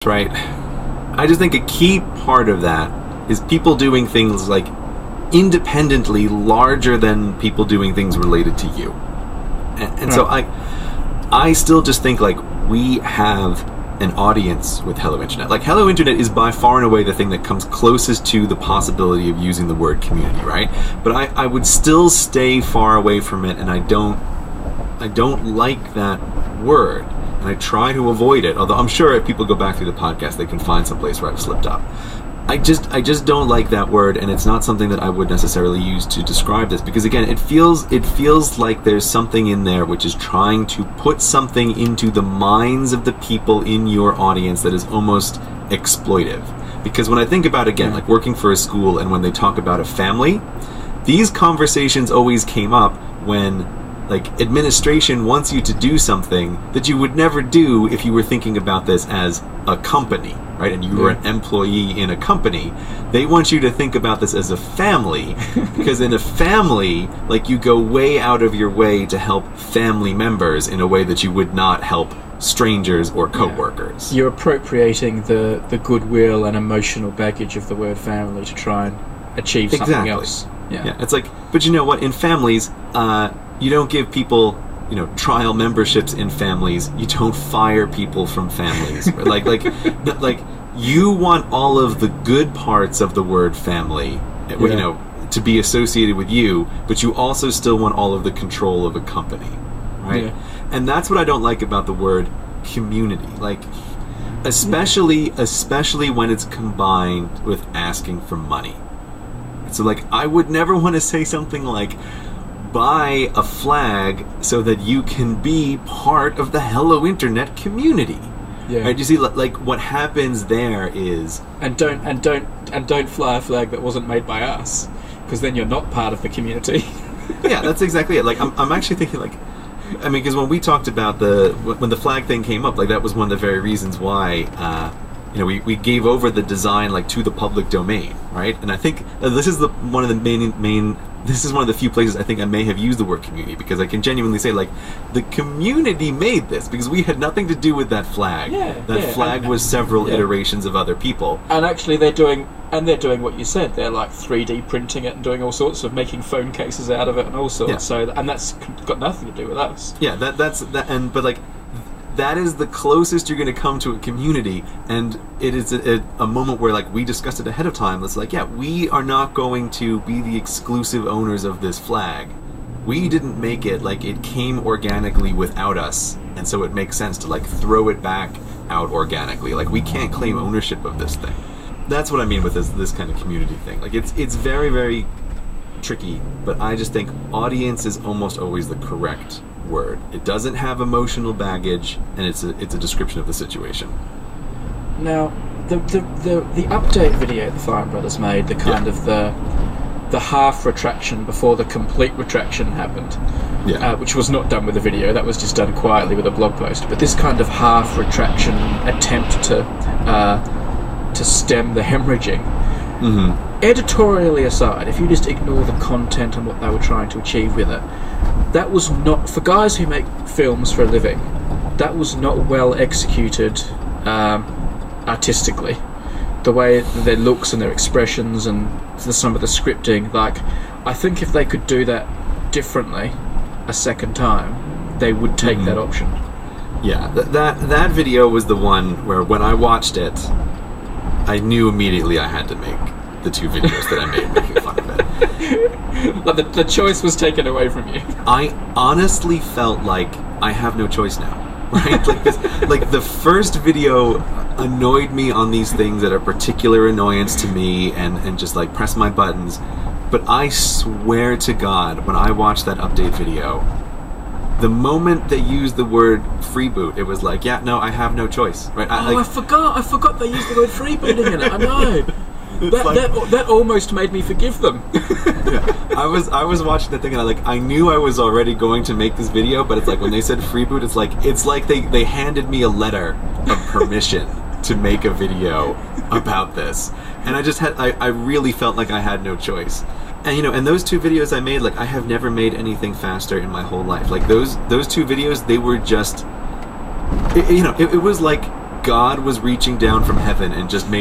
right? I just think a key part of that is people doing things like independently larger than people doing things related to you. And so I still just think like we have an audience with Hello Internet. Like Hello Internet is by far and away the thing that comes closest to the possibility of using the word community, right? But I would still stay far away from it, and I don't like that word, and I try to avoid it. Although I'm sure if people go back through the podcast, they can find some place where I've slipped up. I just don't like that word, and it's not something that I would necessarily use to describe this, because again, it feels like there's something in there which is trying to put something into the minds of the people in your audience that is almost exploitive. Because when I think about, again, like working for a school, and when they talk about a family, these conversations always came up when like administration wants you to do something that you would never do if you were thinking about this as a company, right? And you were an employee in a company. They want you to think about this as a family, because in a family, like, you go way out of your way to help family members in a way that you would not help strangers or co-workers. You're appropriating the goodwill and emotional baggage of the word family to try and achieve something else. Yeah, it's like, but you know what? In families, you don't give people, trial memberships in families. You don't fire people from families. like you want all of the good parts of the word family, to be associated with you, but you also still want all of the control of a company, right? Yeah. And that's what I don't like about the word community. Like, especially when it's combined with asking for money. So, like, I would never want to say something like, buy a flag so that you can be part of the Hello Internet community. Yeah. Right? You see, like, what happens there is, and don't fly a flag that wasn't made by us, because then you're not part of the community. Yeah, that's exactly it. Like, I'm actually thinking, like, I mean, because when we talked about when the flag thing came up, like, that was one of the very reasons why we gave over the design, like, to the public domain, right? And I think this is one of the few places I think I may have used the word community, because I can genuinely say, like, the community made this, because we had nothing to do with that flag. That flag was several iterations of other people. And actually they're doing what you said. They're like 3D printing it and doing all sorts of, making phone cases out of it and all sorts. Yeah. So, and that's got nothing to do with us. Yeah, but like, that is the closest you're going to come to a community, and it is a moment where, like, we discussed it ahead of time. It's like, yeah, we are not going to be the exclusive owners of this flag. We didn't make it. Like, it came organically without us, and so it makes sense to, like, throw it back out organically. Like, we can't claim ownership of this thing. That's what I mean with this kind of community thing. Like, it's very, very tricky, but I just think audience is almost always the correct word. It doesn't have emotional baggage, and it's a description of the situation. Now, the update video the Fine Brothers made, the kind of the half retraction before the complete retraction happened, which was not done with a video. That was just done quietly with a blog post. But this kind of half retraction attempt to stem the hemorrhaging. Mm-hmm. Editorially aside, if you just ignore the content and what they were trying to achieve with it, that was not, for guys who make films for a living, that was not well executed artistically. The way their looks and their expressions and some of the scripting, like, I think if they could do that differently a second time, they would take that option. Yeah, that video was the one where, when I watched it, I knew immediately I had to make the two videos that I made making fun of it. Like, the choice was taken away from you. I honestly felt like I have no choice now, right? Like the first video annoyed me on these things that are particular annoyance to me, and just, like, press my buttons. But I swear to God, when I watched that update video, the moment they used the word freeboot, it was like, yeah, no, I have no choice, right? I forgot they used the word freebooting in it. I know. That almost made me forgive them. Yeah. I was watching the thing, and I knew I was already going to make this video, but it's like, when they said freeboot, it's like they handed me a letter of permission to make a video about this, and I really felt like I had no choice. And and those two videos I made, like, I have never made anything faster in my whole life. Like, those two videos, they were just, it was like God was reaching down from heaven and just made